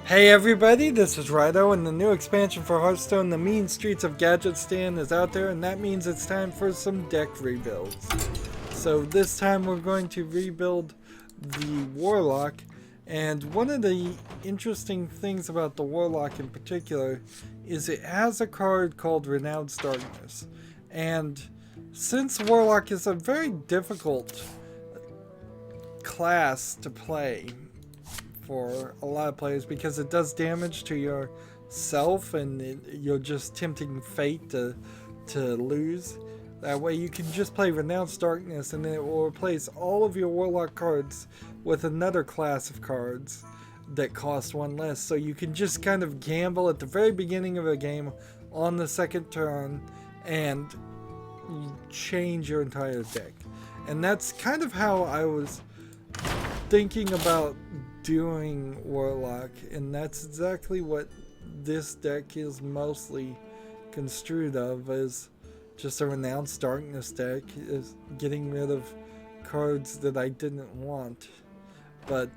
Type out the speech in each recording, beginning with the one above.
Hey everybody, this is Rydo, and the new expansion for Hearthstone, the Mean Streets of Gadgetzan, is out there, and that means it's time for some deck rebuilds. So this time we're going to rebuild the Warlock, and one of the interesting things about the Warlock in particular is it has a card called Renounced Darkness. And since Warlock is a very difficult class to play for a lot of players because it does damage to yourself and you're just tempting fate to lose. That way you can just play Renounced Darkness and then it will replace all of your Warlock cards with another class of cards that cost one less. So you can just kind of gamble at the very beginning of a game on the second turn and change your entire deck. And that's kind of how I was thinking about doing Warlock, and that's exactly what this deck is mostly construed of, is just a Renounced Darkness deck, is getting rid of cards that I didn't want. But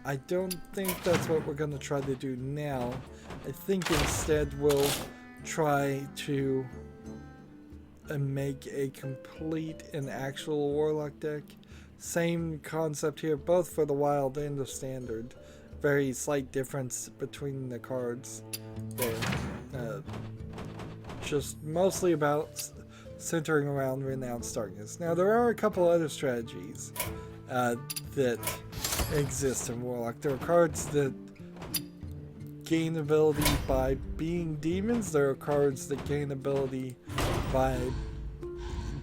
I don't think that's what we're going to try to do now. I think instead we'll try to make a complete and actual Warlock deck. Same concept here, both for the wild and the standard. Very slight difference between the cards there. Just mostly about centering around Renounced Darkness. Now there are a couple other strategies that exist in Warlock. There are cards that gain ability by being demons. There are cards that gain ability by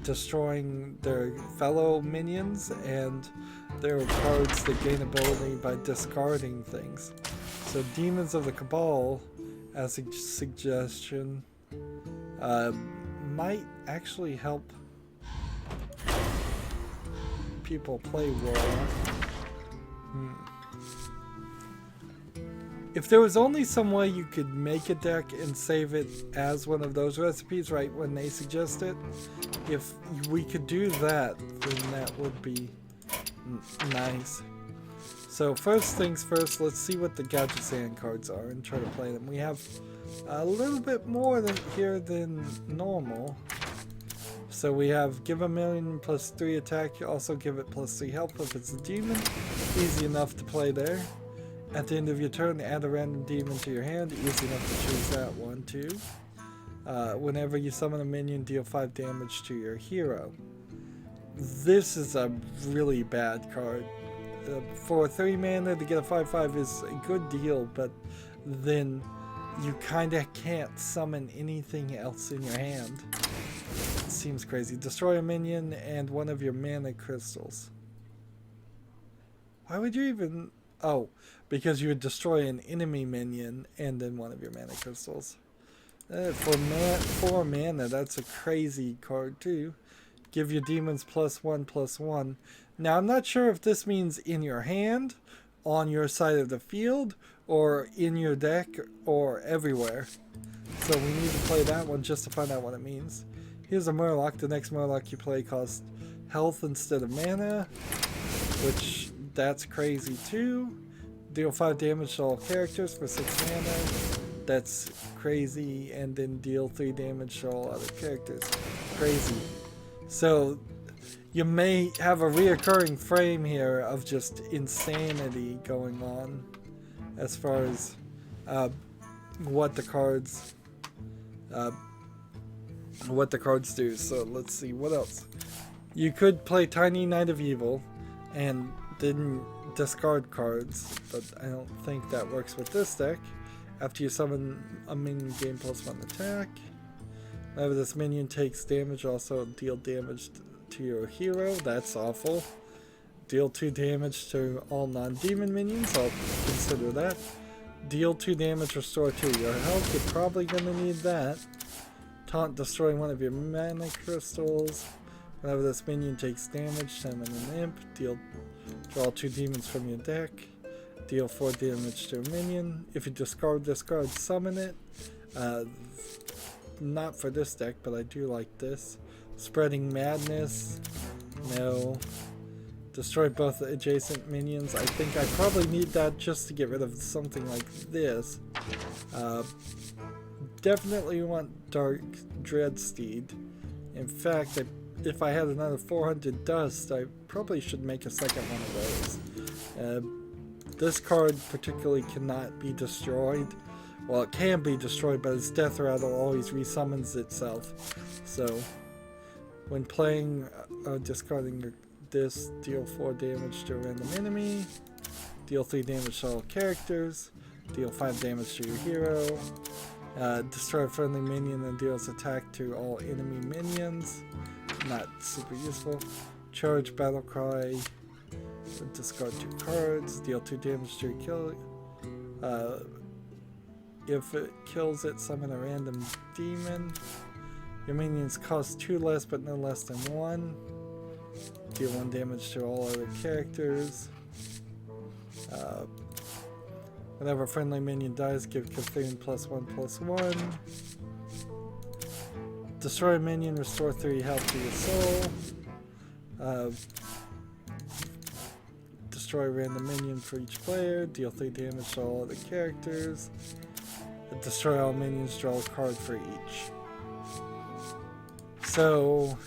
destroying their fellow minions, and there are cards that gain ability by discarding things. So Demons of the Cabal, as a suggestion, might actually help people play Warlock. If there was only some way you could make a deck and save it as one of those recipes right when they suggest it, if we could do that, then that would be nice. So first things first, let's see what the Gadgetzan cards are and try to play them. We have a little bit more here than normal. So we have give a million plus 3 attack, also give it plus 3 health if it's a demon. Easy enough to play there. At the end of your turn, add a random demon to your hand. Easy enough to choose that one too. Whenever you summon a minion, deal 5 damage to your hero. This is a really bad card. For 3 mana to get a 5/5 is a good deal, but then you kinda can't summon anything else in your hand. It seems crazy. Destroy a minion and one of your mana crystals. Why would you even... Oh, because you would destroy an enemy minion and then one of your mana crystals. For 4 mana, that's a crazy card too. Give your demons +1/+1. Now I'm not sure if this means in your hand, on your side of the field, or in your deck, or everywhere. So we need to play that one just to find out what it means. Here's a Murloc. The next Murloc you play costs health instead of mana, which that's crazy too. Deal 5 damage to all characters for 6 mana. That's crazy. And then deal 3 damage to all other characters. Crazy. So you may have a reoccurring frame here of just insanity going on as far as what the cards do. So let's see what else. You could play Tiny Knight of Evil and then discard cards, but I don't think that works with this deck. After you summon a minion, gain +1 attack. Whenever this minion takes damage, also deal damage to your hero. That's awful. Deal 2 damage to all non-demon minions. I'll consider that. Deal 2 damage, restore 2 your health. You're probably going to need that. Taunt, destroying one of your mana crystals. Whenever this minion takes damage, summon an imp. Draw 2 demons from your deck. Deal 4 damage to a minion. If you discard this card, summon it. Not for this deck, but I do like this. Spreading Madness. No. Destroy both adjacent minions. I think I probably need that just to get rid of something like this. Definitely want Dark Dreadsteed. In fact, if I had another 400 dust, I probably should make a second one of those. This card particularly cannot be destroyed. Well, it can be destroyed, but its death rattle always resummons itself. So, when playing or discarding this, deal 4 damage to a random enemy, deal 3 damage to all characters, deal 5 damage to your hero, destroy a friendly minion and deals attack to all enemy minions. Not super useful. Charge battle cry, discard 2 cards, deal 2 damage to your kill. If it kills it, summon a random demon. Your minions cost 2 less, but no less than 1. Deal 1 damage to all other characters. Whenever a friendly minion dies, give Cthulhu +1/+1. Destroy a minion, restore 3 health to your soul. Destroy a random minion for each player, deal 3 damage to all other characters. Destroy all minions, draw a card for each. So,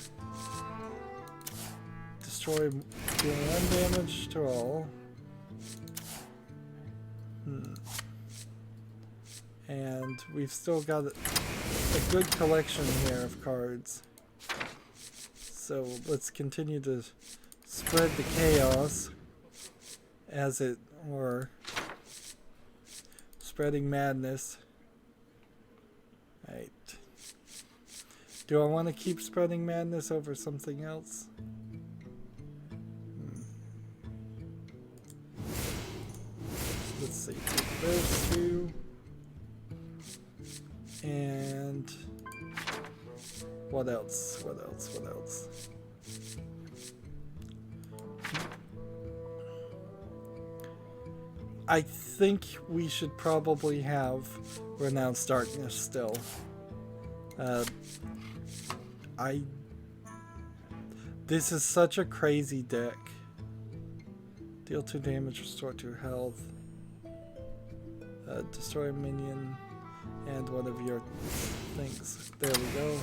destroy dealing 1 damage to all. And we've still got a good collection here of cards. So let's continue to spread the chaos, as it were. Spreading madness. Right. Do I want to keep spreading madness over something else? Let's see. Take those 2. And what else? What else? What else? I think we should probably have Renounced Darkness still. This is such a crazy deck. Deal 2 damage, restore 2 health. Destroy a minion and one of your things. There we go.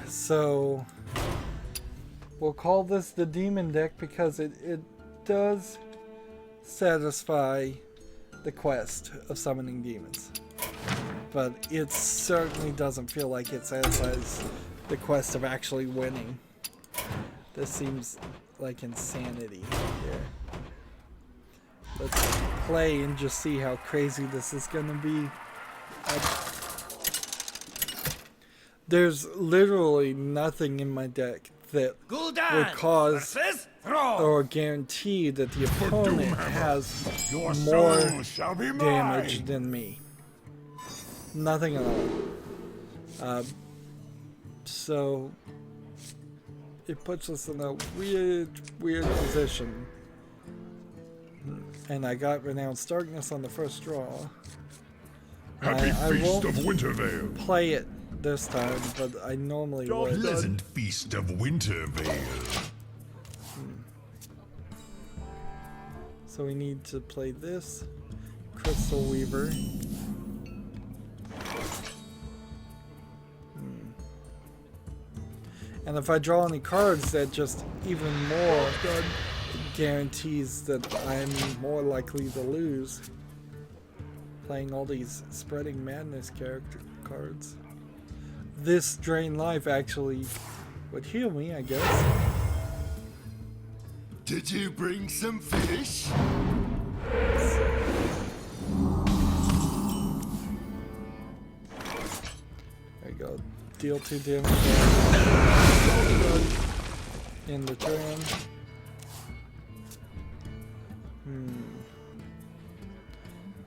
So we'll call this the demon deck because it does satisfy the quest of summoning demons. But it certainly doesn't feel like it satisfies the quest of actually winning. This seems like insanity here. Let's play and just see how crazy this is gonna be. There's literally nothing in my deck that would cause or guarantee that the opponent has more damage than me. Nothing at all. So it puts us in a weird position. And I got Renounced Darkness on the first draw. Happy Feast won't of Wintervale. Play it this time, but I normally would. Pleasant Feast of Wintervale. So we need to play this Crystal Weaver. And if I draw any cards, that just even more guarantees that I'm more likely to lose. Playing all these Spreading Madness character cards. This Drain Life actually would heal me, I guess. Did you bring some fish? There you go. Deal 2 damage in the turn.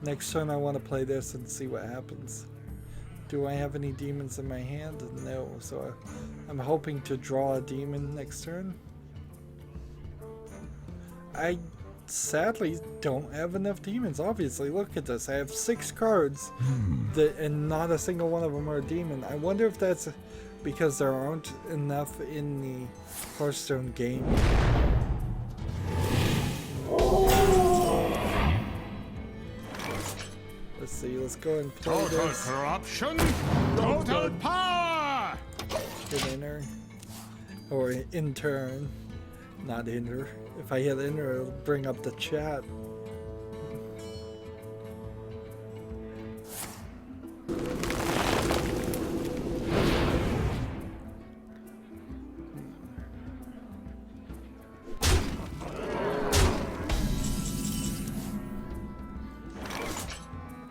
Next turn I want to play this and see what happens. Do I have any demons in my hand? No, so I'm hoping to draw a demon next turn. I sadly don't have enough demons, obviously. Look at this. I have 6 cards and not a single one of them are a demon. I wonder if that's because there aren't enough in the Hearthstone game. Let's see, let's go and play Total this. corruption, total power. Hit enter. Or in turn. Not enter. If I hit enter, it'll bring up the chat.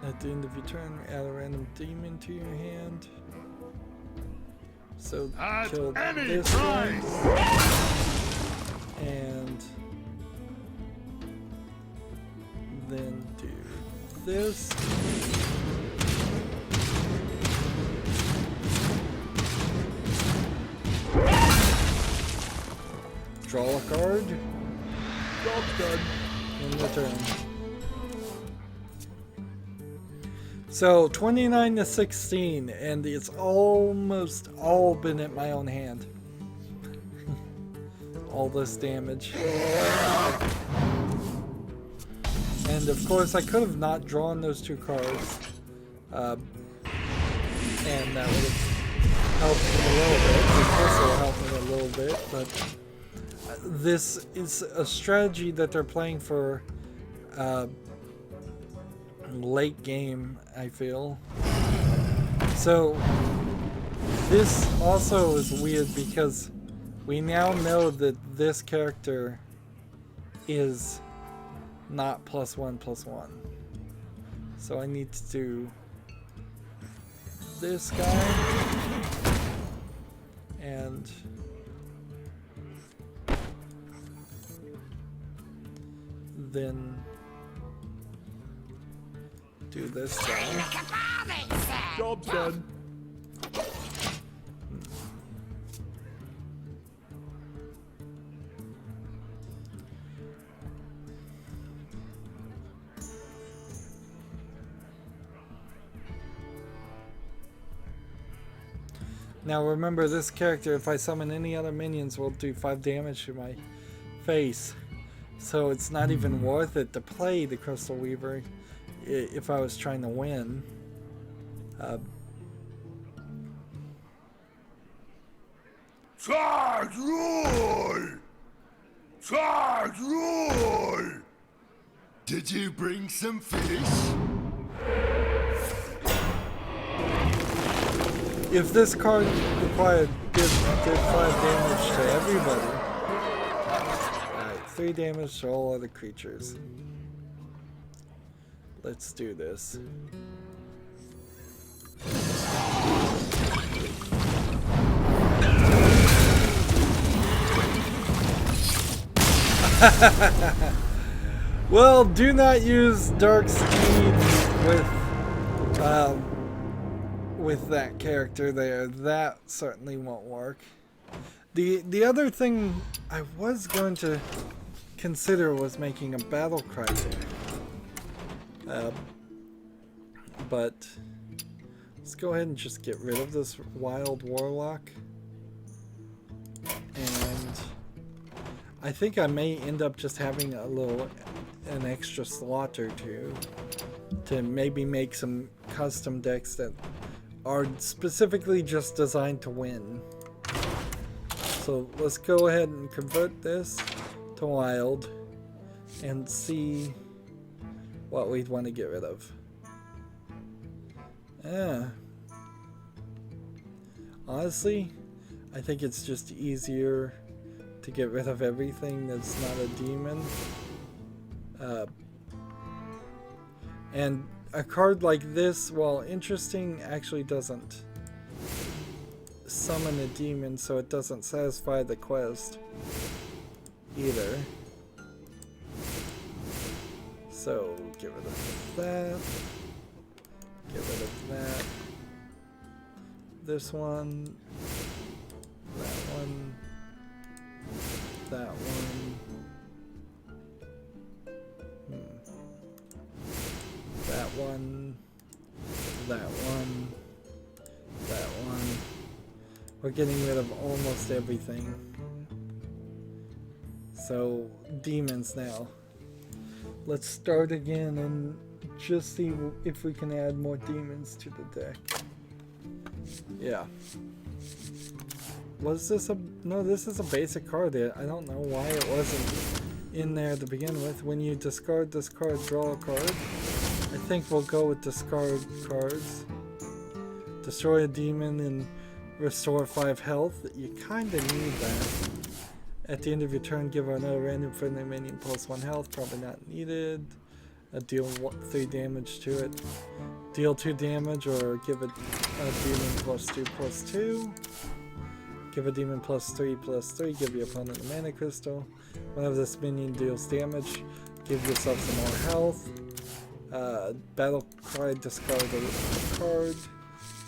At the end of your turn, add a random demon to your hand. So At kill any this price. one. And then do this. Draw a card. Job's done. In the turn. So 29 to 16, and it's almost all been at my own hand. All this damage. And of course, I could have not drawn those two cards, and that would have helped me a little bit. Of course, it'll help me a little bit, but this is a strategy that they're playing for late game, I feel. So this also is weird because we now know that this character is not +1/+1. So I need to do this guy and then do this guy. Job's done. Now remember, this character, if I summon any other minions, will do 5 damage to my face. So it's not even worth it to play the Crystal Weaver if I was trying to win. Charge Roy! Charge Roy! Did you bring some fish? If this card required did 5 damage to everybody. Alright, 3 damage to all other creatures. Let's do this. Well, do not use Dark Speed with that character there. That certainly won't work. The other thing I was going to consider was making a battle cry there. But let's go ahead and just get rid of this wild Warlock. And I think I may end up just having an extra slot or two to maybe make some custom decks that are specifically just designed to win. So let's go ahead and convert this to wild and see what we'd want to get rid of. Honestly, I think it's just easier to get rid of everything that's not a demon. And a card like this, while interesting, actually doesn't summon a demon, so it doesn't satisfy the quest either. So get rid of that. Get rid of that. This one. That one. That one. That one. That one. That one. We're getting rid of almost everything. So, demons now. Let's start again and just see if we can add more demons to the deck. Yeah. Was this a... No, this is a basic card. I don't know why it wasn't in there to begin with. When you discard this card, draw a card. I think we'll go with discard cards. Destroy a demon and restore 5 health. You kinda need that. At the end of your turn, give another random friendly minion +1 health. Probably not needed. Deal 3 damage to it. Deal 2 damage or give it a demon +2/+2. Give a demon +3/+3. Give your opponent a mana crystal. Whenever this minion deals damage, give yourself some more health. Battle cry, discard a card.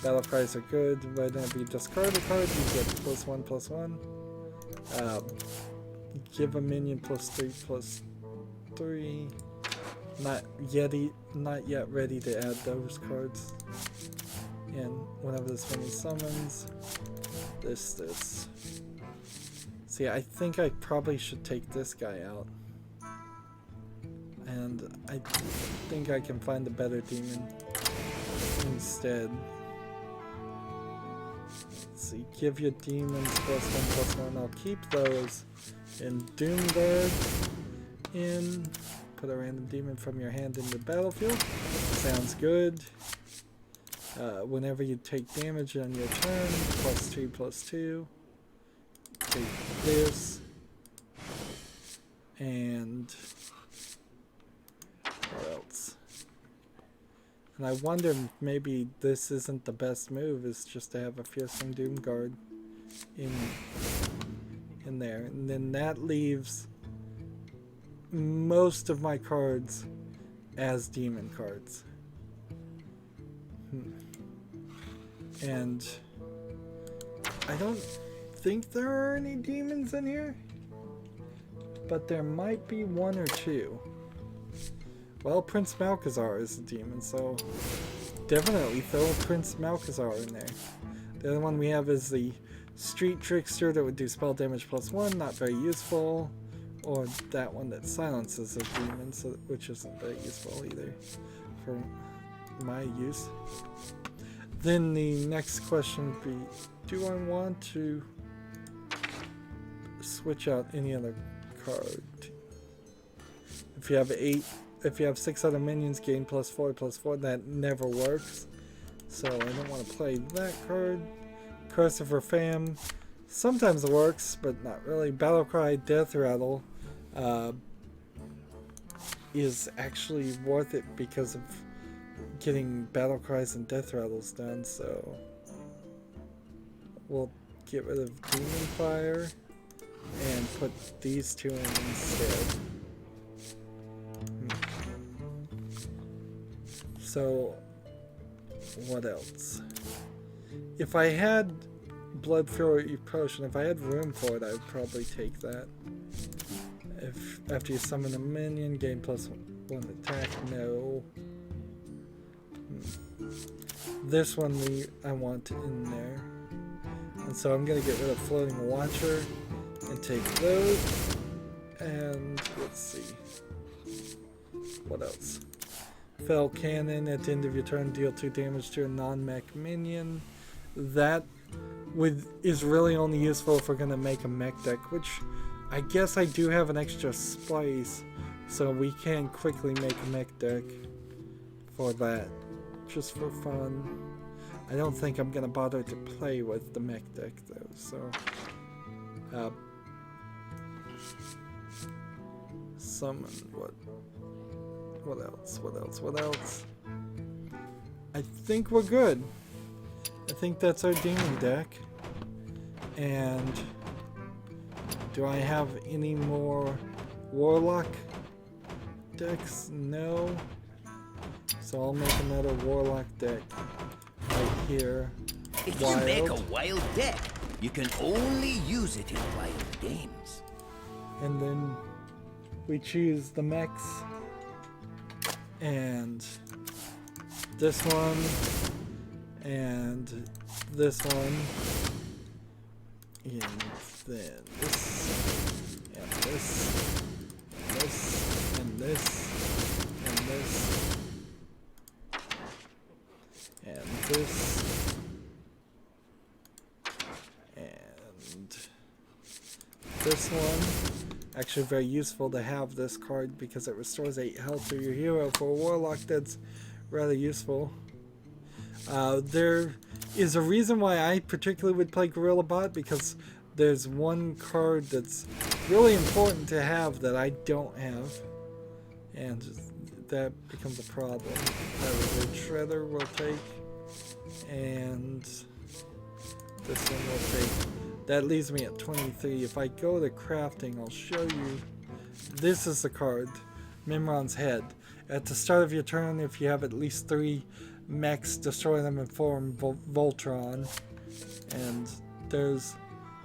Battle cries are good. Whenever you discard a card, you get +1/+1. Give a minion +3/+3. Not yet ready to add those cards. And whenever this minion summons, this. See, I think I probably should take this guy out. And I think I can find a better demon instead. Let's see, give your demons +1/+1. I'll keep those. And Doomguard in. Put a random demon from your hand in the battlefield. Sounds good. Whenever you take damage on your turn, +2/+2. Take this. And what else? And I wonder if maybe this isn't the best move, is just to have a Fearsome Doomguard in there. And then that leaves most of my cards as demon cards. And I don't think there are any demons in here, but there might be 1 or 2. Well, Prince Malchezaar is a demon, so definitely throw Prince Malchezaar in there. The other one we have is the Street Trickster that would do spell damage +1, not very useful. Or that one that silences a demon, so, which isn't very useful either for my use. Then the next question would be, do I want to switch out any other card? If you have 6 other minions, gain +4/+4, that never works. So I don't want to play that card. Curse of Fam sometimes it works, but not really. Battlecry, Death Rattle is actually worth it because of getting battle cries and death rattles done, so we'll get rid of Demon Fire and put these 2 in instead. So what else? If I had Blood Fury Potion, if I had room for it, I would probably take that. If after you summon a minion, gain +1 attack, no. This one I want in there. And so I'm gonna get rid of Floating Watcher and take those. And let's see. What else? Fell Cannon, at the end of your turn, deal 2 damage to a non-mech minion. That is really only useful if we're gonna make a mech deck, which I guess I do have an extra spice, so we can quickly make a mech deck for that, just for fun. I don't think I'm gonna bother to play with the mech deck though, so summon what else? I think we're good. I think that's our demon deck. And do I have any more Warlock decks? No. So I'll make another Warlock deck right here. If you make a wild deck, you can only use it in wild games. And then we choose the mechs. And this one. And this one. And then this, and this, and this, and this, and this, and this one. Actually very useful to have this card because it restores 8 health to your hero. For a Warlock, that's rather useful. There is a reason why I particularly would play Gorilla Bot, because there's one card that's really important to have that I don't have, and that becomes a problem. The Shredder will take, and this one will take. That leaves me at 23. If I go to crafting, I'll show you. This is the card, Mimron's Head. At the start of your turn, if you have at least 3 mechs, destroy them and form Voltron. And there's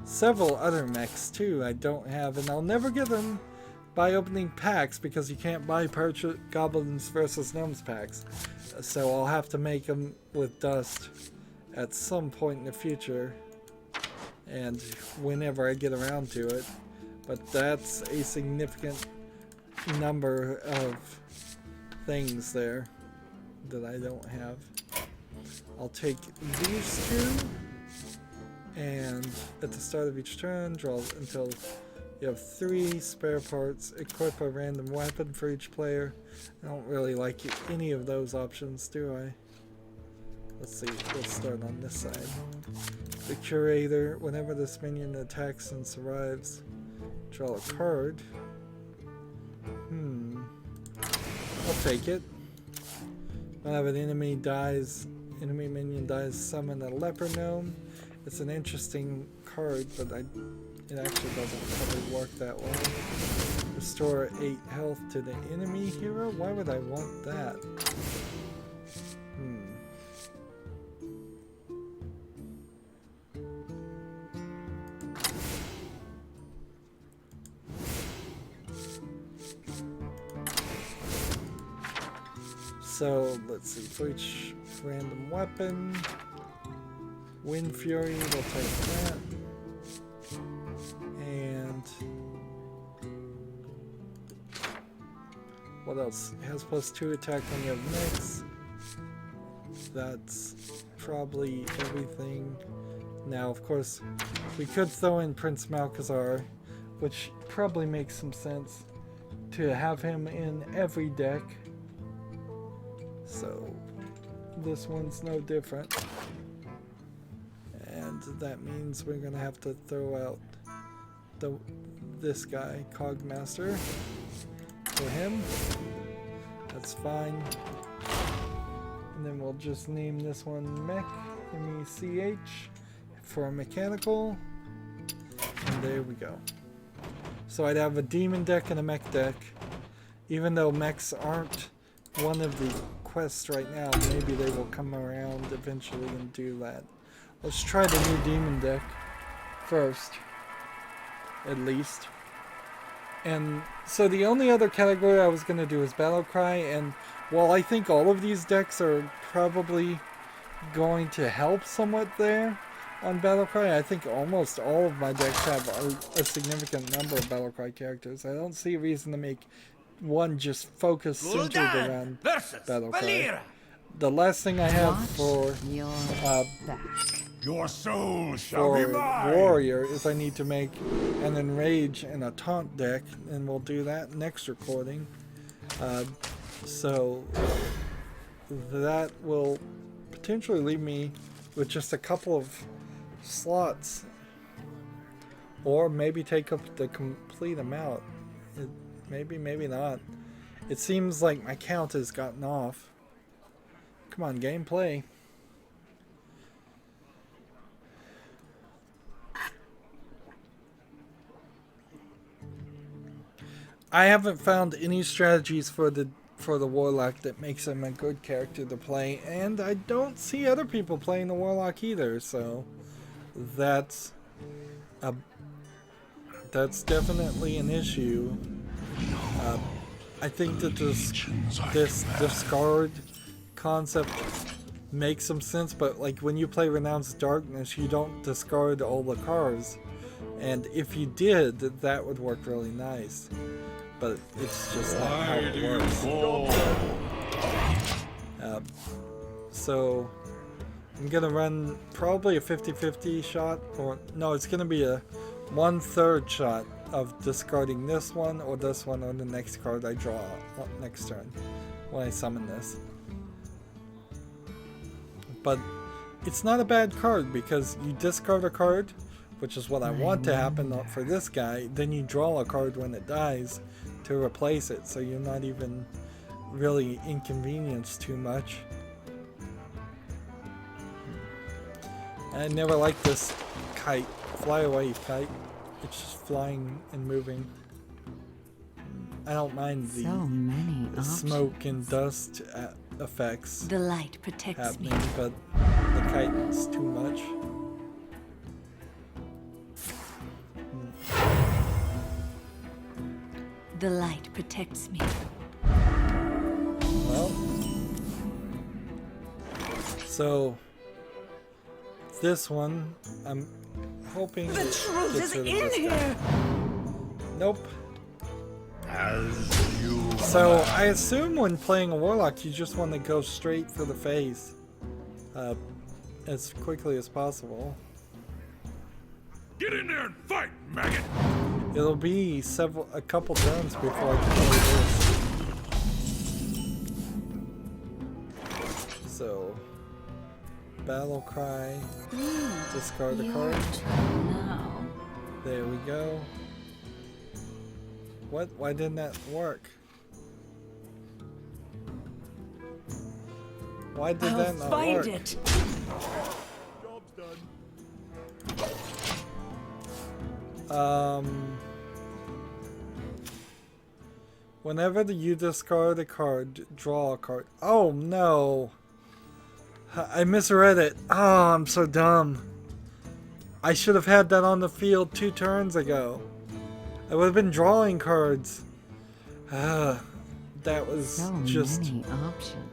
several other mechs too I don't have, and I'll never get them by opening packs because you can't buy Goblins vs. Gnomes packs. So I'll have to make them with dust at some point in the future, and whenever I get around to it. But that's a significant number of things there that I don't have. I'll take these 2, and at the start of each turn, draw until you have 3 spare parts. Equip a random weapon for each player. I don't really like any of those options, do I? Let's see, let's start on this side. The Curator, whenever this minion attacks and survives, draw a card. I'll take it. Whenever an enemy minion dies, summon a leper gnome. It's an interesting card, but it actually doesn't probably work that well. Restore 8 health to the enemy hero? Why would I want that? So let's see, for each random weapon, Wind Fury, we'll take that. And what else? It has +2 attack when you have mix. That's probably everything. Now, of course, we could throw in Prince Malchezaar, which probably makes some sense to have him in every deck. So this one's no different, and that means we're gonna have to throw out this guy, Cogmaster, for him. That's fine. And then we'll just name this one Mech, M-E-C-H, for mechanical, and there we go. So I'd have a demon deck and a mech deck, even though mechs aren't one of the quests right now. Maybe they will come around eventually and do that. Let's try the new demon deck first, at least. And so the only other category I was going to do is Battlecry, and while I think all of these decks are probably going to help somewhat there on Battlecry, I think almost all of my decks have a significant number of Battlecry characters. I don't see a reason to make one just focused centered around Battlecry. The last thing I have for Your soul shall be mine. Warrior is I need to make an Enrage and a Taunt deck, and we'll do that next recording. So that will potentially leave me with just a couple of slots, or maybe take up the complete amount. Maybe, maybe not. It seems like my count has gotten off. Come on, gameplay. I haven't found any strategies for the Warlock that makes him a good character to play, and I don't see other people playing the Warlock either, so that's definitely an issue. I think that this discard concept makes some sense, but like when you play Renounced Darkness, you don't discard all the cards. And if you did, that would work really nice. But it's just not how it works. So I'm gonna run probably a 50-50 shot, or no, it's gonna be a 1/3 shot of discarding this one or the next card I draw next turn when I summon this. But it's not a bad card because you discard a card, which is what I want to happen for this guy, then you draw a card when it dies to replace it, so you're not even really inconvenienced too much. I never liked this kite, fly away kite. It's just flying and moving. I don't mind the smoke and dust effects The light protects happening, me. but the kite's too much. The light protects me. Well, so this one, I'm hoping The it truth gets is rid of in this guy. here. Nope. As you So I assume when playing a Warlock, you just want to go straight for the face as quickly as possible. Get in there and fight, maggot! It'll be a couple turns before I can play this. So, battle cry, discard a card. Now. There we go. What? Why didn't that work? Why did I'll that not find work? it. Job's done. Whenever you discard a card, draw a card. Oh no! I misread it. Oh, I'm so dumb. I should have had that on the field 2 turns ago. I would have been drawing cards. That was just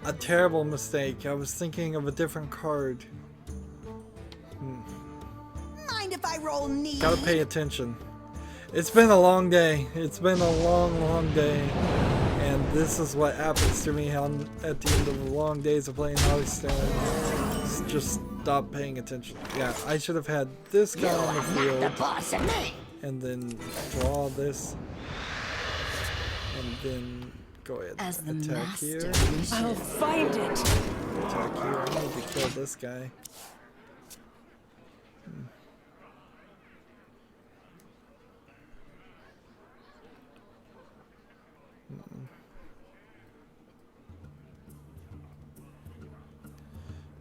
a terrible mistake. I was thinking of a different card. Mind if I roll knee? Gotta pay attention. It's been a long day. It's been a long day. And this is what happens to me at the end of the long days of playing Hearthstone. Just stop paying attention. Yeah, I should have had this guy on the field. And then draw this. And then go ahead As the and attack master here. wishes. I'll find it. Attack here. I need to kill this guy.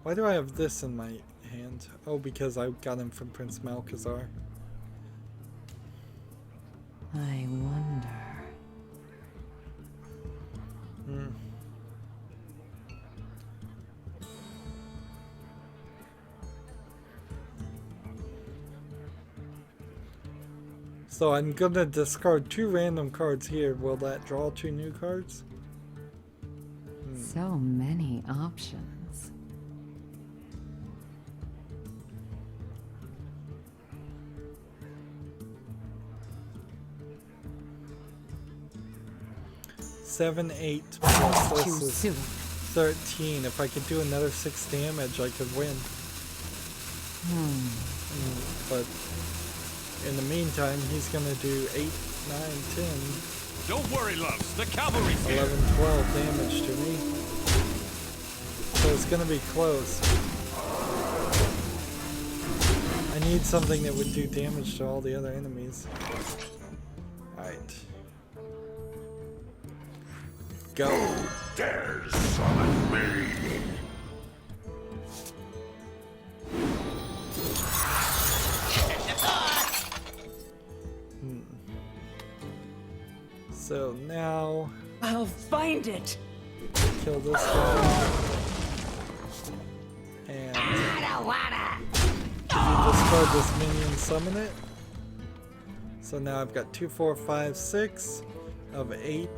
Why do I have this in my hand? Oh, because I got him from Prince Malchazar. I wonder. So I'm gonna discard 2 random cards here. Will that draw 2 new cards? So many options. Seven, 8 plus Too this is soon. 13. If I could do another 6 damage, I could win. But in the meantime, he's gonna do 8, 9, 10, Don't worry, loves. The cavalry's here. 11, 12 damage to me. So it's gonna be close. I need something that would do damage to all the other enemies. Alright. Go. dare summon me. So now, I'll find it. kill this guy. And if you discard this minion, summon it. So now I've got 2, 4, 5, 6 of 8.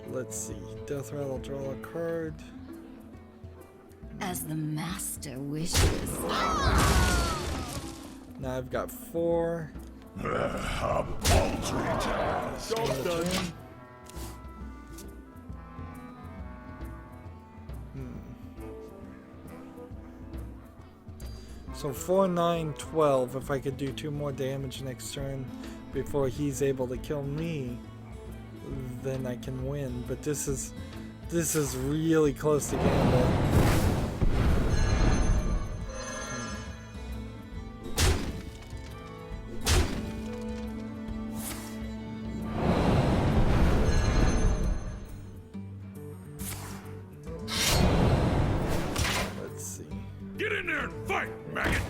Let's see. Death Rattle, draw a card. As the master wishes. Now I've got 4. A paltry task. Job done. So 4, 9, 12. If I could do 2 more damage next turn before he's able to kill me, then I can win. But this is really close to gamble. Let's see. Get in there and fight, maggot!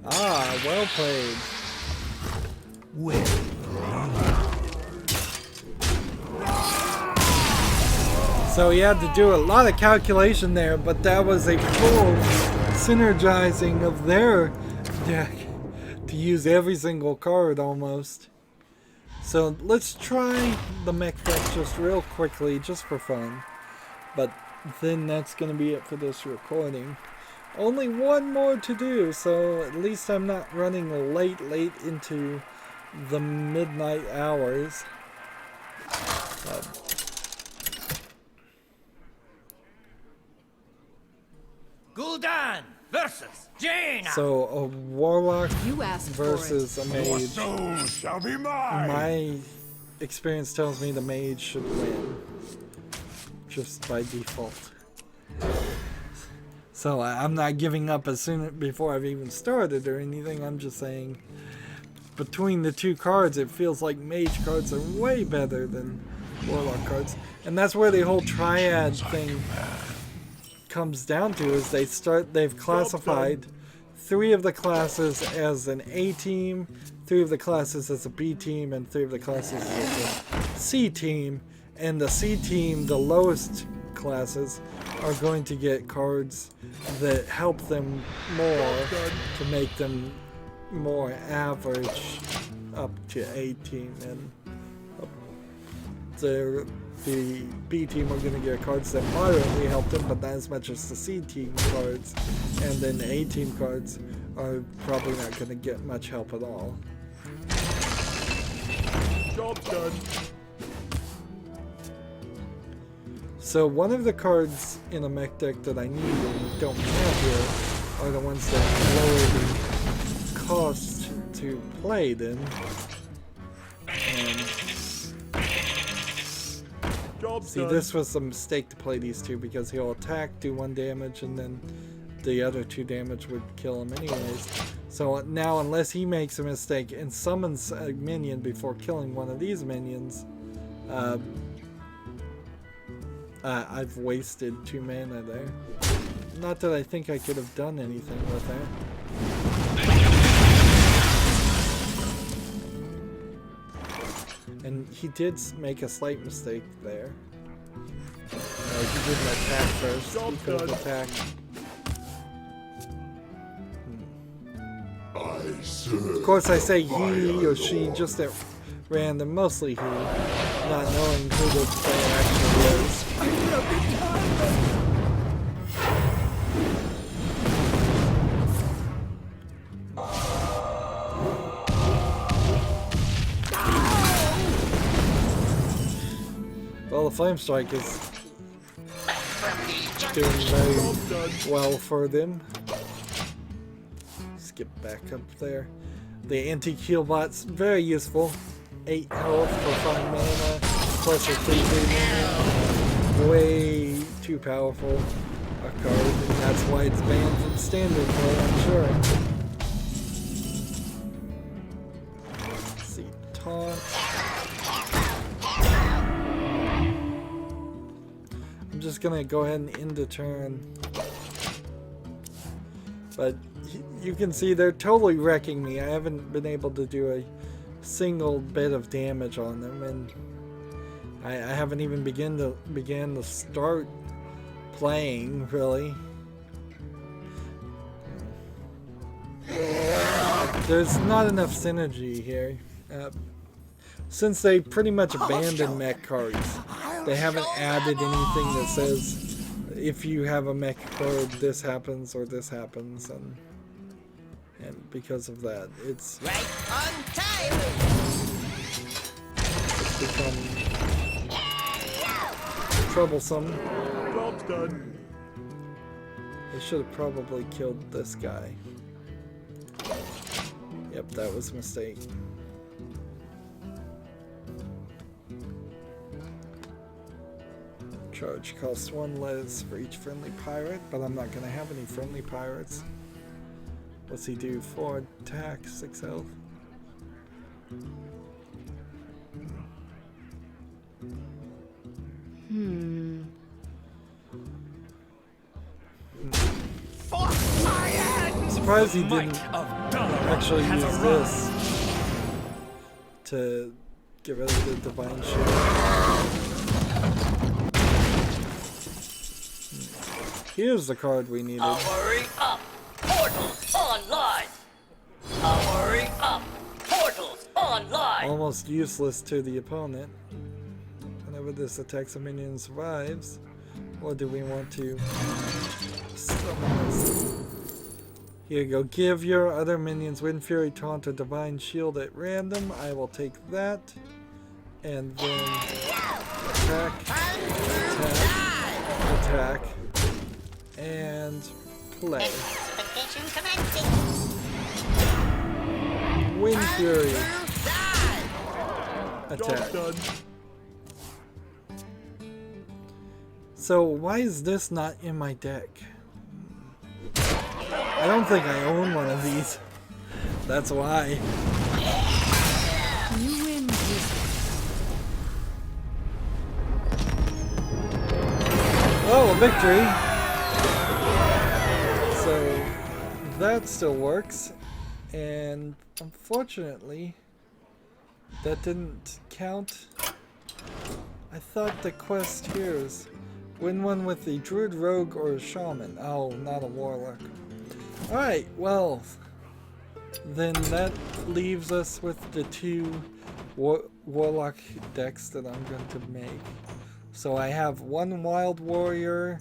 Ah, well played. So he had to do a lot of calculation there, but that was a full synergizing of their deck to use every single card almost. So let's try the mech deck just real quickly, just for fun. But then that's going to be it for this recording. Only one more to do, so at least I'm not running late into the midnight hours. Gul'dan versus Jaina. So a Warlock You asked versus a Your Mage. soul shall be mine. My experience tells me the Mage should win, just by default. So I'm not giving up as soon before I've even started or anything. I'm just saying, between the two cards, it feels like Mage cards are way better than Warlock cards, and that's where the whole triad thing comes down to. Is they've classified 3 of the classes as an A team, 3 of the classes as a B team, and 3 of the classes as a C team. And the C team, the lowest classes, are going to get cards that help them more to make them more average up to A team, and the B team are going to get cards that moderately help them, but not as much as the C team cards, and then the A team cards are probably not going to get much help at all. Job done. So one of the cards in a mech deck that I need and don't have here are the ones that lower the cost to play them. And see, this was a mistake to play these two, because he'll attack, do 1 damage, and then the other 2 damage would kill him anyways. So now, unless he makes a mistake and summons a minion before killing one of these minions, I've wasted 2 mana there. Not that I think I could have done anything with that. And he did make a slight mistake there. He didn't attack first. He could have attacked. Of course, I say he or she just at random, mostly he, not knowing who the player actually is. Well, the Flame Strike is doing very well for them. Let's get back up there. The antique heal bot's very useful. 8 health for 5 mana, plus a 3/3 mana. Way too powerful a card, and that's why it's banned from standard play, I'm sure. Let's see, taunt. I'm just gonna go ahead and end the turn. But you can see they're totally wrecking me. I haven't been able to do a single bit of damage on them, and I haven't even began to start playing, really. There's not enough synergy here. Since they pretty much abandoned mech cards, they haven't added anything that says if you have a mech card, this happens or this happens, and because of that, it's Right on time. become troublesome. Job's done. They should have probably killed this guy. Yep, that was a mistake. Charge costs 1 les for each friendly pirate, but I'm not gonna have any friendly pirates. What's he do? 4 attack, 6 health. Surprised he didn't actually use this to get rid of the divine shield. Here's the card we needed. Hurry up! Portals online! Hurry up! Portals online! Almost useless to the opponent. Whenever this attacks a minion survives. Or do we want to summon this? Here you go. Give your other minions Wind Fury, Taunt, or Divine Shield at random. I will take that. And then attack, attack, attack, and play. Wind Fury. Attack. Done. So why is this not in my deck? I don't think I own one of these. That's why. You win this. Oh, a victory! So that still works, and unfortunately, that didn't count. I thought the quest here is win one with the druid, rogue, or a shaman. Oh, not a warlock. Alright, well, then that leaves us with the 2 warlock decks that I'm going to make. So I have 1 wild warrior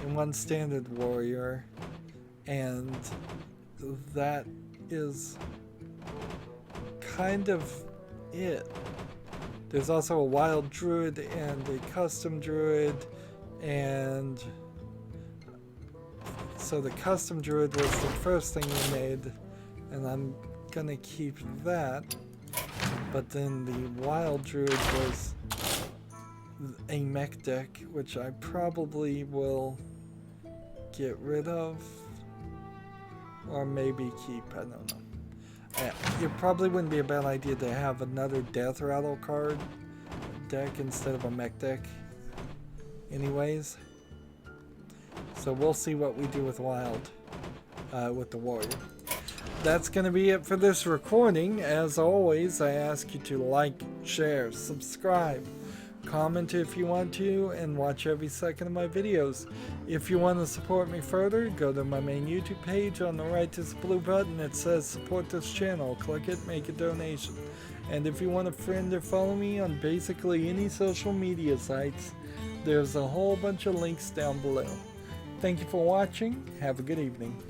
and 1 standard warrior, and that is kind of it. There's also a wild druid and a custom druid, and so the custom druid was the first thing we made, and I'm gonna keep that. But then the wild druid was a mech deck, which I probably will get rid of, or maybe keep. I don't know. It probably wouldn't be a bad idea to have another death rattle card deck instead of a mech deck anyways. So we'll see what we do with wild, with the warrior. That's going to be it for this recording. As always, I ask you to like, share, subscribe, comment if you want to, and watch every second of my videos. If you want to support me further, go to my main YouTube page. On the right there's a blue button that says support this channel. Click it, make a donation. And if you want to friend or follow me on basically any social media sites, there's a whole bunch of links down below. Thank you for watching. Have a good evening.